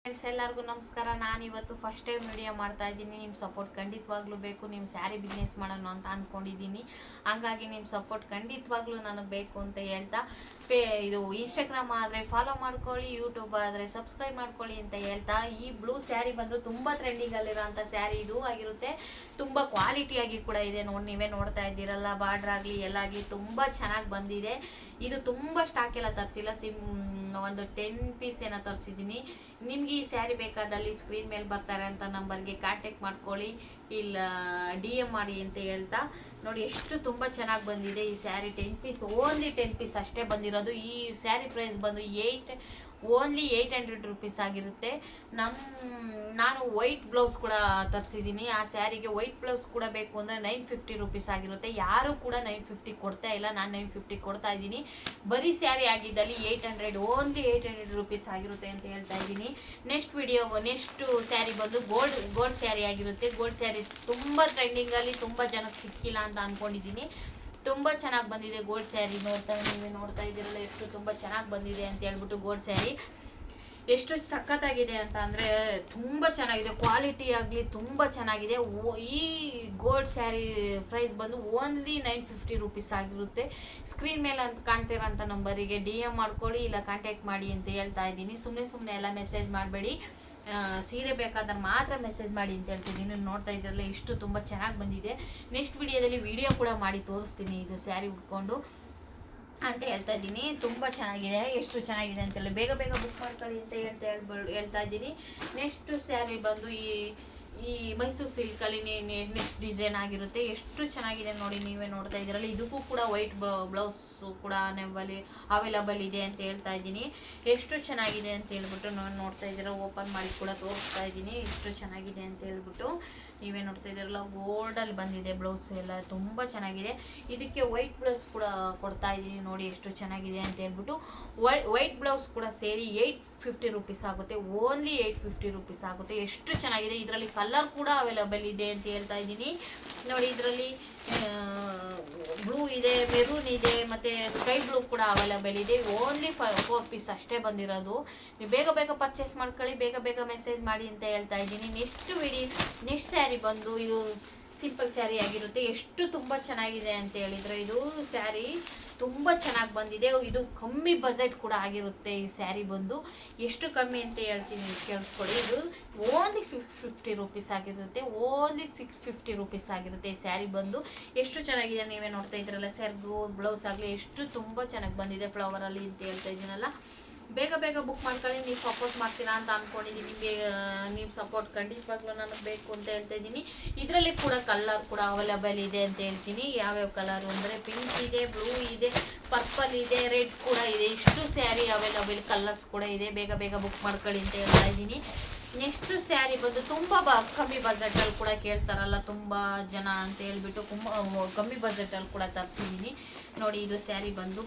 Friends ಎಲ್ಲರಿಗೂ ನಮಸ್ಕಾರ. ನಾನು ಇವತ್ತು ಫಸ್ಟ್ ಟೈಮ್ ವಿಡಿಯೋ ಮಾಡ್ತಾ ಇದ್ದೀನಿ. ನಿಮ್ಮ ಸಪೋರ್ಟ್ ಖಂಡಿತವಾಗ್ಲೂ ಬೇಕು. ನಿಮ್ಮ ಸ್ಯಾರಿ ಬಿಸ್ನೆಸ್ ಮಾಡೋಣ ಅಂತ ಅಂದ್ಕೊಂಡಿದ್ದೀನಿ. ಹಂಗಾಗಿ ನಿಮ್ಮ ಸಪೋರ್ಟ್ ಖಂಡಿತವಾಗ್ಲೂ ನನಗೆ ಬೇಕು ಅಂತ ಹೇಳ್ತಾ ಇದು ಇನ್ಸ್ಟಾಗ್ರಾಮ್ ಆದರೆ ಫಾಲೋ ಮಾಡ್ಕೊಳ್ಳಿ, ಯೂಟ್ಯೂಬ್ ಆದರೆ ಸಬ್ಸ್ಕ್ರೈಬ್ ಮಾಡ್ಕೊಳ್ಳಿ ಅಂತ ಹೇಳ್ತಾ, ಈ ಬ್ಲೂ ಸ್ಯಾರಿ ಬಂದು ತುಂಬ ಟ್ರೆಂಡಿಂಗಲ್ಲಿರೋಂಥ ಸ್ಯಾರಿ ಇದು ಆಗಿರುತ್ತೆ. ತುಂಬ ಕ್ವಾಲಿಟಿಯಾಗಿ ಕೂಡ ಇದೆ. ನೀವೇ ನೋಡ್ತಾ ಇದ್ದೀರಲ್ಲ, ಬಾರ್ಡ್ರ್ ಆಗಲಿ ಎಲ್ಲಾಗಲಿ ತುಂಬ ಚೆನ್ನಾಗಿ ಬಂದಿದೆ. ಇದು ತುಂಬ ಸ್ಟಾಕ್ ಎಲ್ಲ ತರಿಸಿಲ್ಲ, ಒಂದು 10 ಪೀಸ್ ಏನೋ ತರಿಸಿದ್ದೀನಿ. ನಿಮ್ಗೆ ಈ ಸ್ಯಾರಿ ಬೇಕಾದಲ್ಲಿ ಸ್ಕ್ರೀನ್ ಮೇಲೆ ಬರ್ತಾರೆ ಅಂತ ನಂಬರ್ಗೆ ಕಾಂಟ್ಯಾಕ್ಟ್ ಮಾಡ್ಕೊಳ್ಳಿ, ಇಲ್ಲ DM ಮಾಡಿ ಅಂತ ಹೇಳ್ತಾ. ನೋಡಿ ಎಷ್ಟು ತುಂಬ ಚೆನ್ನಾಗಿ ಬಂದಿದೆ ಈ ಸ್ಯಾರಿ. 10 ಪೀಸ್, ಓನ್ಲಿ 10 ಪೀಸ್ ಅಷ್ಟೇ ಬಂದಿರೋದು. ಈ ಸ್ಯಾರಿ ಪ್ರೈಸ್ ಬಂದು ಓನ್ಲಿ 800 ರುಪೀಸ್ ಆಗಿರುತ್ತೆ. ನಾನು ವೈಟ್ ಬ್ಲೌಸ್ ಕೂಡ ತರಿಸಿದ್ದೀನಿ. ಆ ಸ್ಯಾರಿಗೆ ವೈಟ್ ಬ್ಲೌಸ್ ಕೂಡ ಬೇಕು ಅಂದರೆ 950 ರುಪೀಸ್ ಆಗಿರುತ್ತೆ. ಯಾರು ಕೂಡ 950 ಕೊಡ್ತಾ ಇಲ್ಲ, ನಾನು 950 ಕೊಡ್ತಾ ಇದ್ದೀನಿ. ಬರೀ ಸ್ಯಾರಿ ಆಗಿದ್ದಲ್ಲಿ 800, ಓನ್ಲಿ 800 ರುಪೀಸ್ ಆಗಿರುತ್ತೆ ಅಂತ ಹೇಳ್ತಾ ಇದ್ದೀನಿ. ನೆಕ್ಸ್ಟ್ ಸ್ಯಾರಿ ಬಂದು ಗೋಲ್ಡ್ ಸ್ಯಾರಿ ಆಗಿರುತ್ತೆ. ಗೋಲ್ಡ್ ಸ್ಯಾರಿ ತುಂಬ ಟ್ರೆಂಡಿಂಗಲ್ಲಿ ತುಂಬ ಜನಕ್ಕೆ ಸಿಕ್ಕಿಲ್ಲ ಅಂತ ಅಂದ್ಕೊಂಡಿದ್ದೀನಿ. ತುಂಬ ಚೆನ್ನಾಗಿ ಬಂದಿದೆ ಗೋಲ್ಡ್ ಸ್ಯಾರಿ. ನೀವೇ ನೋಡ್ತಾ ಇದ್ದೀರಲ್ಲ ಎಷ್ಟು ತುಂಬ ಚೆನ್ನಾಗಿ ಬಂದಿದೆ ಅಂತ ಹೇಳ್ಬಿಟ್ಟು. ಗೋಲ್ಡ್ ಸ್ಯಾರಿ ಎಷ್ಟು ಸಖತ್ತಾಗಿದೆ ಅಂತ ಅಂದರೆ ತುಂಬ ಚೆನ್ನಾಗಿದೆ. ಕ್ವಾಲಿಟಿ ಆಗಲಿ ತುಂಬ ಚೆನ್ನಾಗಿದೆ. ಈ ಗೋಲ್ಡ್ ಸ್ಯಾರಿ ಪ್ರೈಸ್ ಬಂದು ಓನ್ಲಿ 950 ರುಪೀಸ್ ಆಗಿರುತ್ತೆ. ಸ್ಕ್ರೀನ್ ಮೇಲೆ ಅಂತ ಕಾಣ್ತಿರೋಂಥ ನಂಬರಿಗೆ DM ಮಾಡ್ಕೊಳ್ಳಿ, ಇಲ್ಲ ಕಾಂಟ್ಯಾಕ್ಟ್ ಮಾಡಿ ಅಂತ ಹೇಳ್ತಾ ಇದ್ದೀನಿ. ಸುಮ್ಮನೆ ಎಲ್ಲ ಮೆಸೇಜ್ ಮಾಡಬೇಡಿ. ಸೀರೆ ಬೇಕಾದ್ರೆ ಮಾತ್ರ ಮೆಸೇಜ್ ಮಾಡಿ ಅಂತ ಹೇಳ್ತಿದ್ದೀನಿ. ನೋಡ್ತಾ ಇದ್ರಲ್ಲ ಎಷ್ಟು ತುಂಬ ಚೆನ್ನಾಗಿ ಬಂದಿದೆ. ನೆಕ್ಸ್ಟ್ ವಿಡಿಯೋದಲ್ಲಿ ವಿಡಿಯೋ ಕೂಡ ಮಾಡಿ ತೋರಿಸ್ತೀನಿ ಇದು ಸ್ಯಾರಿ ಉಟ್ಕೊಂಡು ಅಂತ ಹೇಳ್ತಾ ಇದ್ದೀನಿ. ತುಂಬ ಚೆನ್ನಾಗಿದೆ. ಎಷ್ಟು ಚೆನ್ನಾಗಿದೆ ಅಂತೆಲ್ಲ ಬೇಗ ಬುಕ್ ಮಾಡ್ಕೊಳ್ಳಿ ಅಂತ ಹೇಳ್ತಾ ಇದ್ದೀನಿ. ನೆಕ್ಸ್ಟ್ ಸ್ಯಾರಿ ಬಂದು ಈ ಮೈಸೂರು ಸಿಲ್ಕಲ್ಲಿ ನೆಕ್ಸ್ಟ್ ಡಿಸೈನ್ ಆಗಿರುತ್ತೆ. ಎಷ್ಟು ಚೆನ್ನಾಗಿದೆ ನೋಡಿ, ನೀವೇ ನೋಡ್ತಾ ಇದ್ದೀರಲ್ಲ. ಇದಕ್ಕೂ ಕೂಡ ವೈಟ್ ಬ್ಲೌಸು ಕೂಡ ಅವೈಲಬಲ್ ಇದೆ ಅಂತ ಹೇಳ್ತಾ ಇದ್ದೀನಿ. ಎಷ್ಟು ಚೆನ್ನಾಗಿದೆ ಅಂತ ಹೇಳ್ಬಿಟ್ಟು ನೋಡ್ತಾ ಇದ್ದೀರ. ಓಪನ್ ಮಾಡಿ ಕೂಡ ತೋರಿಸ್ತಾ ಇದ್ದೀನಿ ಎಷ್ಟು ಚೆನ್ನಾಗಿದೆ ಅಂತ ಹೇಳ್ಬಿಟ್ಟು. ನೀವೇ ನೋಡ್ತಾ ಇದ್ದೀರಲ್ಲ, ಗೋಲ್ಡಲ್ಲಿ ಬಂದಿದೆ ಬ್ಲೌಸು ಎಲ್ಲ ತುಂಬ ಚೆನ್ನಾಗಿದೆ. ಇದಕ್ಕೆ ವೈಟ್ ಬ್ಲೌಸ್ ಕೂಡ ಕೊಡ್ತಾ ಇದ್ದೀನಿ ನೋಡಿ ಎಷ್ಟು ಚೆನ್ನಾಗಿದೆ ಅಂತ ಹೇಳ್ಬಿಟ್ಟು. ವೈಟ್ ಬ್ಲೌಸ್ ಕೂಡ ಸೇರಿ 850 ರುಪೀಸ್ ಆಗುತ್ತೆ. ಓನ್ಲಿ 850 ರುಪೀಸ್ ಆಗುತ್ತೆ. ಎಷ್ಟು ಚೆನ್ನಾಗಿದೆ. ಇದರಲ್ಲಿ ಕಲರ್ ಕೂಡ ಅವೈಲಬಲ್ ಇದೆ ಅಂತ ಹೇಳ್ತಾ ಇದ್ದೀನಿ ನೋಡಿ. ಇದರಲ್ಲಿ ಬ್ಲೂ ಇದೆ, ಮೆರೂನ್ ಇದೆ, ಮತ್ತು ಸ್ಕೈ ಬ್ಲೂ ಕೂಡ ಅವೈಲಬಲ್ ಇದೆ. ಓನ್ಲಿ 4 ಪೀಸ್ ಅಷ್ಟೇ ಬಂದಿರೋದು. ನೀವು ಬೇಗ ಪರ್ಚೇಸ್ ಮಾಡ್ಕೊಳ್ಳಿ, ಬೇಗ ಮೆಸೇಜ್ ಮಾಡಿ ಅಂತ ಹೇಳ್ತಾ ಇದ್ದೀನಿ. ನೆಕ್ಸ್ಟ್ ಸ್ಯಾರಿ ಬಂದು ಇದು ಸಿಂಪಲ್ ಸ್ಯಾರಿ ಆಗಿರುತ್ತೆ. ಎಷ್ಟು ತುಂಬ ಚೆನ್ನಾಗಿದೆ ಅಂತ ಹೇಳಿದರೆ, ಇದು ಸ್ಯಾರಿ ತುಂಬ ಚೆನ್ನಾಗಿ ಬಂದಿದೆ. ಇದು ಕಮ್ಮಿ ಬಜೆಟ್ ಕೂಡ ಆಗಿರುತ್ತೆ. ಈ ಸ್ಯಾರಿ ಬಂದು ಎಷ್ಟು ಕಮ್ಮಿ ಅಂತ ಹೇಳ್ತೀನಿ ಕೇಳಿಸ್ಕೊಳ್ಳಿ. ಇದು ಓನ್ಲಿ 650 ರುಪೀಸ್ ಆಗಿರುತ್ತೆ. ಓನ್ಲಿ 650 ರುಪೀಸ್ ಆಗಿರುತ್ತೆ ಈ ಸ್ಯಾರಿ ಬಂದು. ಎಷ್ಟು ಚೆನ್ನಾಗಿದೆ ನೀವೇ ನೋಡ್ತಾ ಇದ್ರಲ್ಲ. ಸೆರ್ಗು ಬ್ಲೌಸ್ ಆಗಲಿ ಎಷ್ಟು ತುಂಬ ಚೆನ್ನಾಗಿ ಬಂದಿದೆ ಫ್ಲವರಲ್ಲಿ ಅಂತ ಹೇಳ್ತಾ ಇದ್ದೀನಲ್ಲ. ಬೇಗ ಬುಕ್ ಮಾಡ್ಕೊಳ್ಳಿ. ನೀವು ಸಪೋರ್ಟ್ ಮಾಡ್ತೀರಾ ಅಂತ ಅಂದ್ಕೊಂಡಿದ್ದೀನಿ. ನೀವು ಸಪೋರ್ಟ್ ಖಂಡಿತವಾಗ್ಲೂ ನನಗೆ ಬೇಕು ಅಂತ ಹೇಳ್ತಾ ಇದ್ದೀನಿ. ಇದರಲ್ಲಿ ಕೂಡ ಕಲರ್ ಕೂಡ ಅವೈಲಬಲ್ ಇದೆ ಅಂತ ಹೇಳ್ತೀನಿ. ಯಾವ್ಯಾವ ಕಲರು ಅಂದರೆ ಪಿಂಕ್ ಇದೆ, ಬ್ಲೂ ಇದೆ, ಪರ್ಪಲ್ ಇದೆ, ರೆಡ್ ಕೂಡ ಇದೆ. ಇಷ್ಟು ಸ್ಯಾರಿ ಅವೈಲಬಲ್ ಕಲರ್ಸ್ ಕೂಡ ಇದೆ. ಬೇಗ ಬುಕ್ ಮಾಡ್ಕೊಳ್ಳಿ ಅಂತ ಹೇಳ್ತಾ ಇದ್ದೀನಿ. ನೆಕ್ಸ್ಟ್ ಸ್ಯಾರಿ ಬಂದು ತುಂಬ ಕಮ್ಮಿ ಬಜೆಟಲ್ಲಿ ಕೂಡ ಕೇಳ್ತಾರಲ್ಲ ತುಂಬ ಜನ ಅಂತ ಹೇಳ್ಬಿಟ್ಟು ಕಮ್ಮಿ ಬಜೆಟಲ್ಲಿ ಕೂಡ ತರಿಸಿದ್ದೀನಿ ನೋಡಿ. ಇದು ಸ್ಯಾರಿ ಬಂದು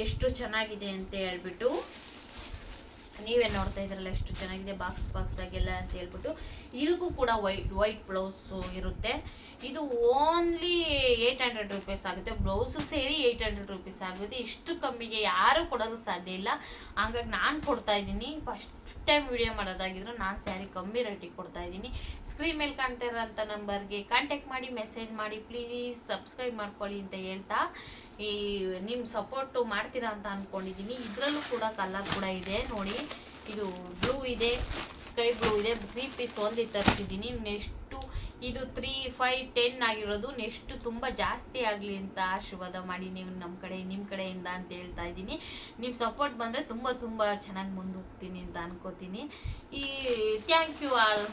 ಎಷ್ಟು ಚೆನ್ನಾಗಿದೆ ಅಂತ ಹೇಳ್ಬಿಟ್ಟು. ನೀವೇ ನೋಡ್ತಾ ಇದ್ರಲ್ಲ ಎಷ್ಟು ಚೆನ್ನಾಗಿದೆ ಬಾಕ್ಸ್ದಾಗೆಲ್ಲ ಅಂತ ಹೇಳ್ಬಿಟ್ಟು. ಇದಕ್ಕೂ ಕೂಡ ವೈಟ್ ಬ್ಲೌಸು ಇರುತ್ತೆ. ಇದು ಓನ್ಲಿ 800 ರುಪೀಸ್ ಆಗುತ್ತೆ. ಬ್ಲೌಸು ಸೇರಿ 800 ರುಪೀಸ್ ಆಗುತ್ತೆ. ಇಷ್ಟು ಕಮ್ಮಿಗೆ ಯಾರು ಕೊಡೋದು ಸಾಧ್ಯ ಇಲ್ಲ. ಹಂಗಾಗಿ ನಾನು ಕೊಡ್ತಾ ಇದ್ದೀನಿ. ಫಸ್ಟ್ ಟೈಮ್ ವಿಡಿಯೋ ಮಾಡೋದಾಗಿದ್ರು ನಾನು ಸ್ಯಾರಿ ಕಮ್ಮಿ ರೇಟಿಗೆ ಕೊಡ್ತಾ ಇದ್ದೀನಿ. ಸ್ಕ್ರೀನ್ ಮೇಲೆ ಕಾಣ್ತಿರೋಂಥ ನಂಬರ್ಗೆ ಕಾಂಟ್ಯಾಕ್ಟ್ ಮಾಡಿ, ಮೆಸೇಜ್ ಮಾಡಿ, ಪ್ಲೀಸ್ ಸಬ್ಸ್ಕ್ರೈಬ್ ಮಾಡ್ಕೊಳ್ಳಿ ಅಂತ ಹೇಳ್ತಾ, ನಿಮ್ಮ ಸಪೋರ್ಟು ಮಾಡ್ತೀರಾ ಅಂತ ಅಂದ್ಕೊಂಡಿದ್ದೀನಿ. ಇದರಲ್ಲೂ ಕೂಡ ಕಲರ್ ಕೂಡ ಇದೆ ನೋಡಿ. ಇದು ಬ್ಲೂ ಇದೆ, ಸ್ಕೈ ಬ್ಲೂ ಇದೆ. 3 ಪೀಸ್ ಓನ್ಲಿ ತರಿಸಿದ್ದೀನಿ. ನೆಕ್ಸ್ಟು ಇದು 3, 5, 10 ಆಗಿರೋದು. ನೆಕ್ಸ್ಟು ತುಂಬ ಜಾಸ್ತಿ ಆಗಲಿ ಅಂತ ಆಶೀರ್ವಾದ ಮಾಡಿ ನೀವು ನಿಮ್ಮ ಕಡೆಯಿಂದ ಅಂತ ಹೇಳ್ತಾ ಇದ್ದೀನಿ. ನಿಮ್ಮ ಸಪೋರ್ಟ್ ಬಂದರೆ ತುಂಬ ಚೆನ್ನಾಗಿ ಮುಂದೋಗ್ತೀನಿ ಅಂತ ಅನ್ಕೋತೀನಿ. Thank you all.